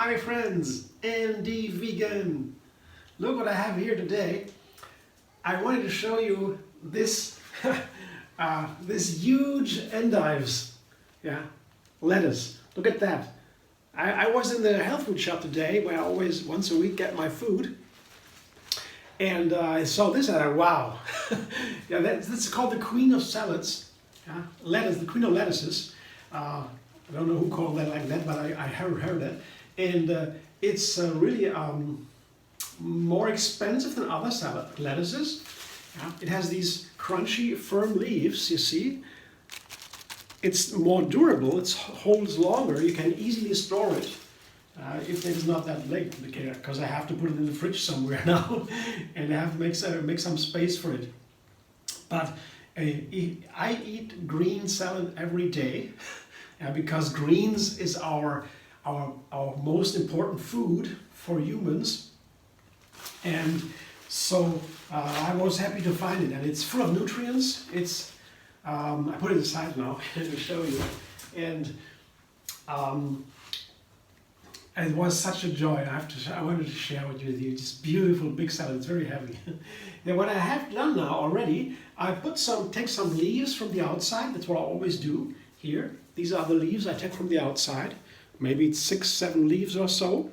Hi friends, Andy Vegan. Look what I have here today. I wanted to show you this this huge endives, lettuce. Look at that. I was in the health food shop today where I always once a week get my food, and I saw this and I wow. That's called the queen of salads. Lettuce, the queen of lettuces. I don't know who called that like that, but I heard that. And it's really more expensive than other salad lettuces. It has these crunchy, firm leaves, you see. It's more durable, it holds longer, you can easily store it. If it's not that late, because I have to put it in the fridge somewhere now, and I have to make some space for it. But I eat green salad every day, because greens is our most important food for humans. And so I was happy to find it, and it's full of nutrients. It's I put it aside now to show you, and it was such a joy. I wanted to share with you this beautiful big salad. It's very heavy. Now what I have done now already, I take some leaves from the outside. That's what I always do here. These are the leaves I take from the outside. Maybe it's 6-7 leaves or so.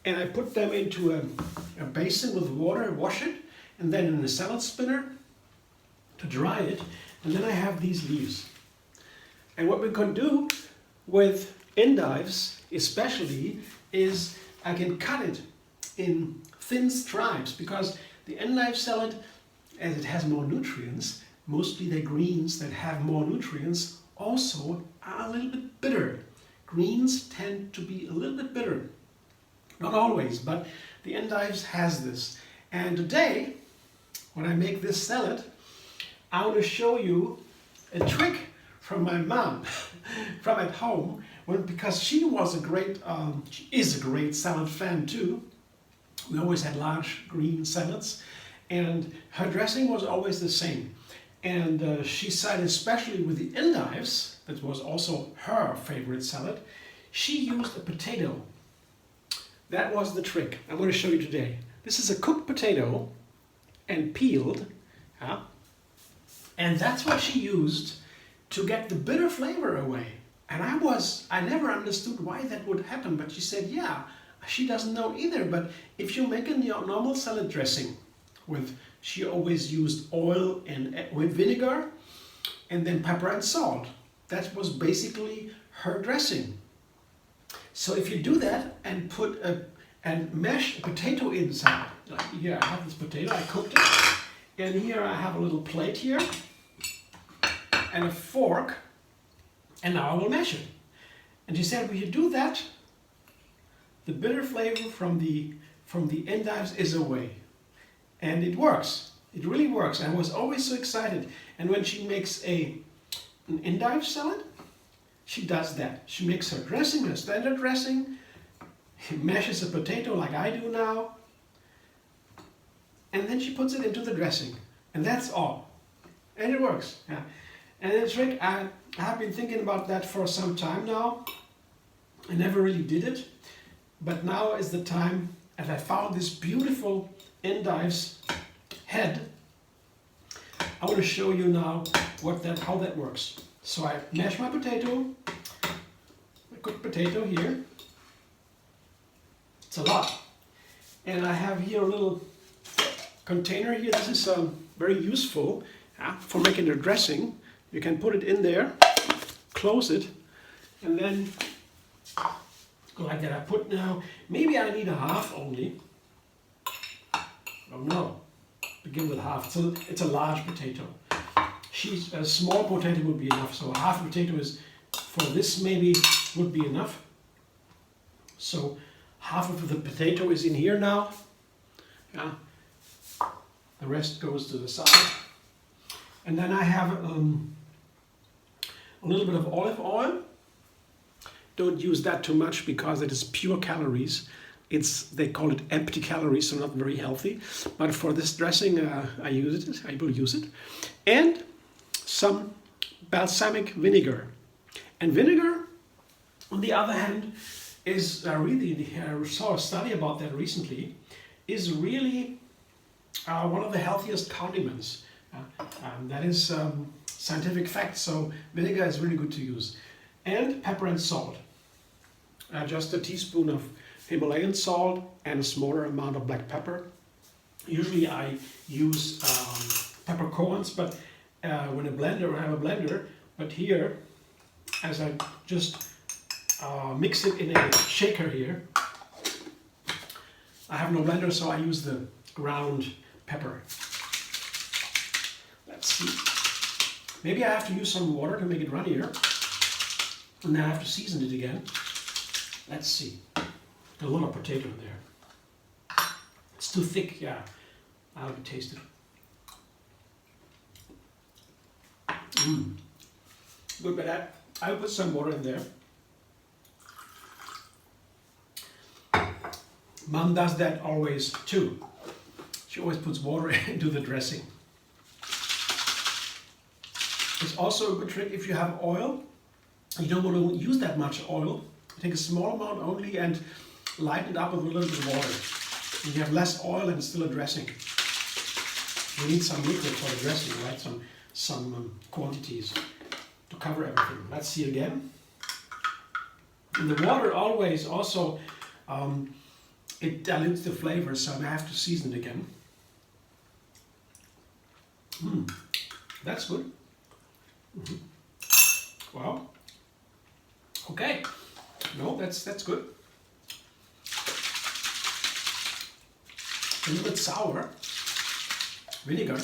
And I put them into a basin with water, wash it, and then in a salad spinner to dry it. And then I have these leaves. And what we can do with endives especially is I can cut it in thin stripes, because the endive salad, as it has more nutrients, mostly the greens that have more nutrients also are a little bit bitter. Greens tend to be a little bit bitter. Not always, but the endives has this. And today, when I make this salad, I want to show you a trick from my mom from at home, because she is a great salad fan too. We always had large green salads, and her dressing was always the same. And she said, especially with the endives, that was also her favorite salad, she used a potato. That was the trick I'm going to show you today. This is a cooked potato and peeled, and that's what she used to get the bitter flavor away. And I never understood why that would happen, but she said, yeah, she doesn't know either, but if you make a normal salad dressing she always used oil and with vinegar and then pepper and salt. That was basically her dressing. So if you do that and and mash a potato inside, like here I have this potato, I cooked it, and here I have a little plate here and a fork, and now I will mash it. And she said, when you do that, the bitter flavor from the endives is away. And it works. It really works. I was always so excited. And when she makes an endive salad, she does that. She makes her dressing, her standard dressing, mashes a potato like I do now, and then she puts it into the dressing. And that's all. And it works. Yeah. And the trick, I have been thinking about that for some time now. I never really did it, but now is the time, and I found this beautiful endives head. I want to show you now how that works. So I mash my potato, my cooked potato here. It's a lot. And I have here a little container here. This is very useful for making the dressing. You can put it in there, close it, and then like that. I put now, maybe I need a half only. Oh no, begin with half. So it's a large potato. A small potato would be enough. So a half potato is, for this maybe, would be enough. So half of the potato is in here now. Yeah. The rest goes to the side. And then I have a little bit of olive oil. Don't use that too much because it is pure calories. They call it empty calories, so not very healthy. But for this dressing, I will use it. And some balsamic vinegar. And vinegar, on the other hand, is really, I saw a study about that recently, is really one of the healthiest condiments. That is scientific fact, so vinegar is really good to use. And pepper and salt. Just a teaspoon of Himalayan salt and a smaller amount of black pepper. Usually I use peppercorns, but when I have a blender, but here, as I just mix it in a shaker here, I have no blender, so I use the ground pepper. Let's see. Maybe I have to use some water to make it runnier, and then I have to season it again. Let's see. A lot of potato in there. It's too thick, yeah. I'll have to taste it. Good, but I'll put some water in there. Mom does that always too. She always puts water into the dressing. It's also a good trick if you have oil. You don't want to use that much oil. Take a small amount only and lighten it up with a little bit of water. And you have less oil and it's still a dressing. You need some liquid for the dressing, right? Some quantities to cover everything. Let's see again. And the water always also it dilutes the flavor, so I have to season it again. That's good. Wow. Okay. No, that's good. A little bit sour vinegar,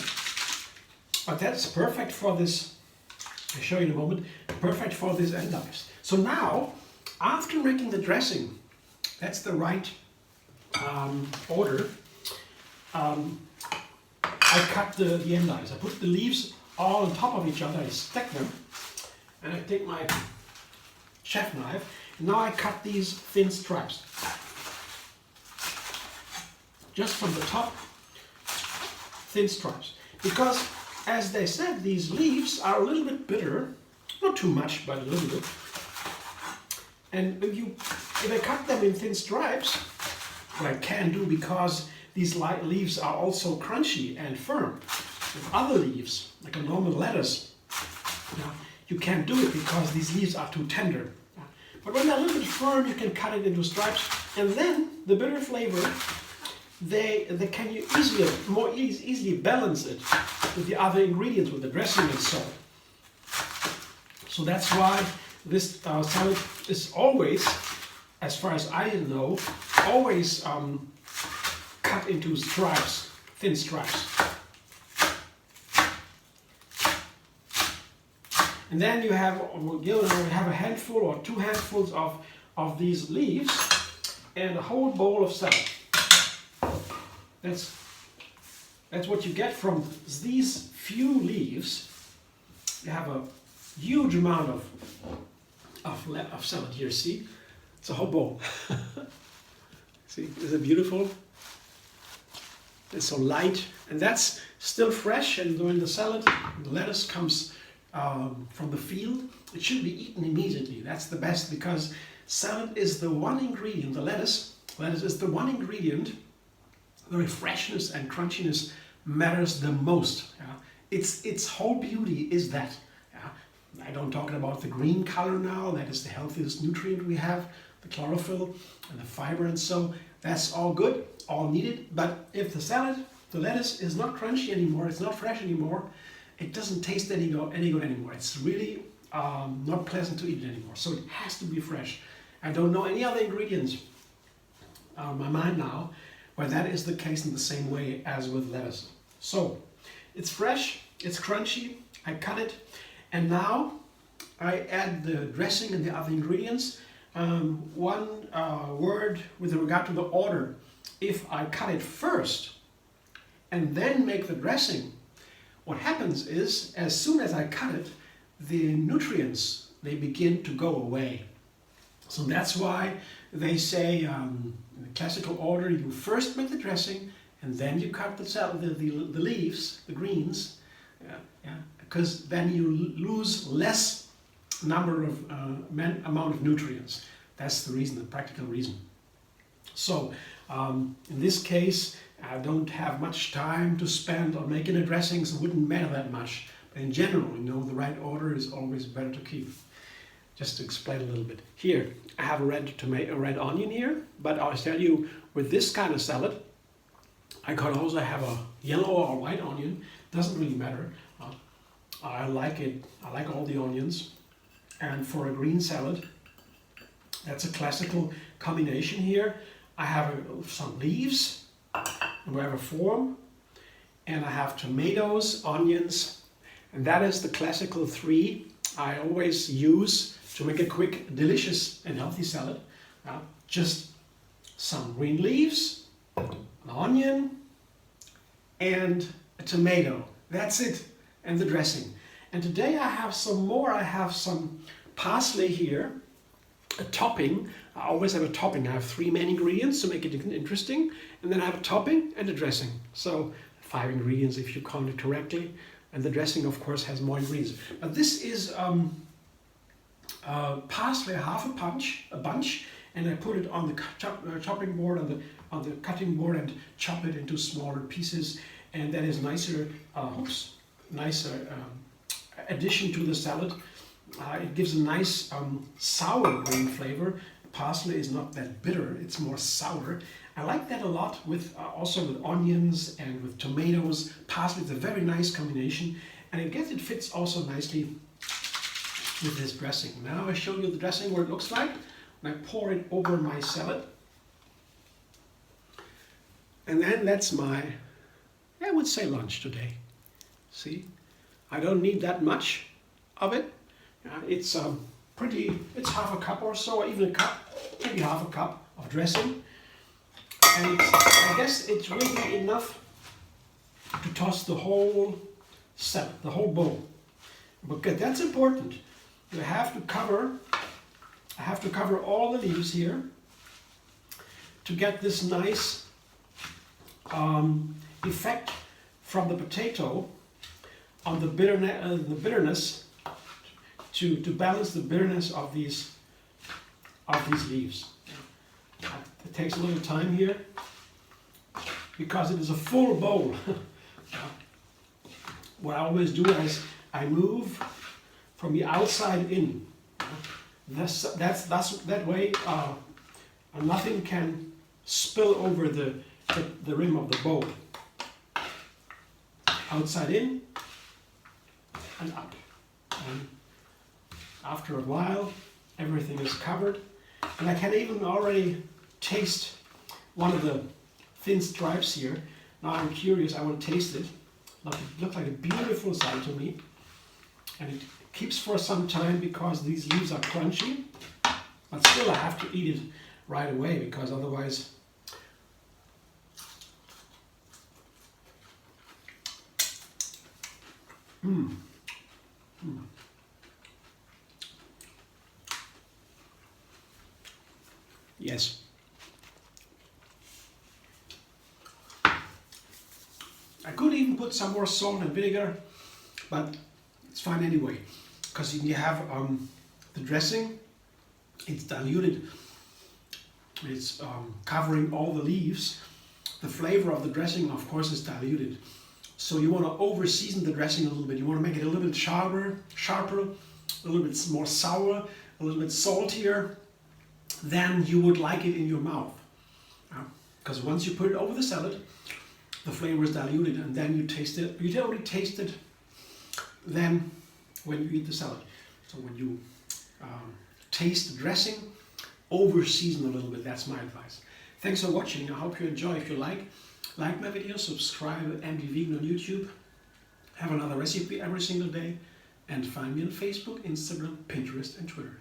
but that's perfect for this. I'll show you in a moment. Perfect for this endives. So now, after making the dressing, that's the right order. I cut the endives. I put the leaves all on top of each other. I stack them, and I take my chef knife. And now I cut these thin stripes, just from the top, thin stripes. Because, as they said, these leaves are a little bit bitter, not too much, but a little bit. And if I cut them in thin stripes, what I can do, because these light leaves are also crunchy and firm. With other leaves, like a normal lettuce, you can't do it because these leaves are too tender. But when they're a little bit firm, you can cut it into stripes, and then the bitter flavor, they can easily balance it with the other ingredients, with the dressing and salt. So that's why this salad is always, as far as I know, always cut into stripes, thin stripes. And then you have a handful or 2 handfuls of these leaves and a whole bowl of salad. That's what you get from these few leaves. You have a huge amount of salad here. See, it's a whole bowl. See, is it beautiful? It's so light, and that's still fresh. And when the lettuce comes from the field, it should be eaten immediately. That's the best, because salad is the one ingredient, the lettuce is the one ingredient where freshness and crunchiness matters the most. Its whole beauty is that. I don't talk about the green color now, that is the healthiest nutrient we have, the chlorophyll and the fiber, and so that's all good, all needed. But if the lettuce is not crunchy anymore, it's not fresh anymore, it doesn't taste any good anymore. It's really not pleasant to eat it anymore. So it has to be fresh. I don't know any other ingredients on my mind now where that is the case in the same way as with lettuce. So it's fresh, it's crunchy, I cut it, and now I add the dressing and the other ingredients. One word with regard to the order. If I cut it first and then make the dressing, what happens is, as soon as I cut it, the nutrients, they begin to go away. So that's why they say in the classical order, you first make the dressing and then you cut the leaves, the greens, because then you lose less amount of nutrients. That's the reason, the practical reason. So in this case, I don't have much time to spend on making a dressing, so it wouldn't matter that much. But in general, you know, the right order is always better to keep. Just to explain a little bit. Here, I have a red onion here, but I'll tell you, with this kind of salad, I could also have a yellow or white onion. Doesn't really matter. I like it. I like all the onions. And for a green salad, that's a classical combination here. I have some leaves, and we have a form, and I have tomatoes, onions, and that is the classical three I always use to make a quick, delicious and healthy salad. Just some green leaves, an onion, and a tomato. That's it, and the dressing. And today I have some more. I have some parsley here, a topping. I always have a topping. I have 3 main ingredients to make it interesting, and then I have a topping and a dressing. So 5 ingredients if you count it correctly, and the dressing of course has more ingredients. But this is parsley, half a bunch, and I put it on the chopping board, on the cutting board, and chop it into smaller pieces, and that is nicer addition to the salad. It gives a nice sour green flavor. Parsley is not that bitter, it's more sour. I like that a lot with also with onions and with tomatoes. Parsley is a very nice combination, and I guess it fits also nicely with this dressing. Now I show you the dressing, what it looks like, and I pour it over my salad. And then that's my, I would say, lunch today. See, I don't need that much of it. It's it's half a cup or so, or even a cup, maybe half a cup of dressing. And I guess it's really enough to toss the whole salad, the whole bowl. But that's important. You have to cover, I have to cover all the leaves here to get this nice effect from the potato on the bitterness, to balance the bitterness of these leaves. It takes a little time here because it is a full bowl. What I always do is I move from the outside in. That way nothing can spill over the rim of the bowl. Outside in and up. And after a while, everything is covered, and I can even already taste one of the thin stripes here. Now I'm curious, I want to taste it. It looks like a beautiful salad to me, and it keeps for some time because these leaves are crunchy, but still I have to eat it right away because otherwise Yes. I could even put some more salt and vinegar, but it's fine anyway, because you have the dressing, it's diluted, it's covering all the leaves. The flavor of the dressing, of course, is diluted. So you want to over-season the dressing a little bit. You want to make it a little bit sharper, a little bit more sour, a little bit saltier than you would like it in your mouth. Because once you put it over the salad, the flavor is diluted, and then you taste it. You already taste it then when you eat the salad. So when you taste the dressing, over-season a little bit. That's my advice. Thanks for watching. I hope you enjoy. If you like my video, subscribe and be vegan on YouTube. Have another recipe every single day, and find me on Facebook, Instagram, Pinterest, and Twitter.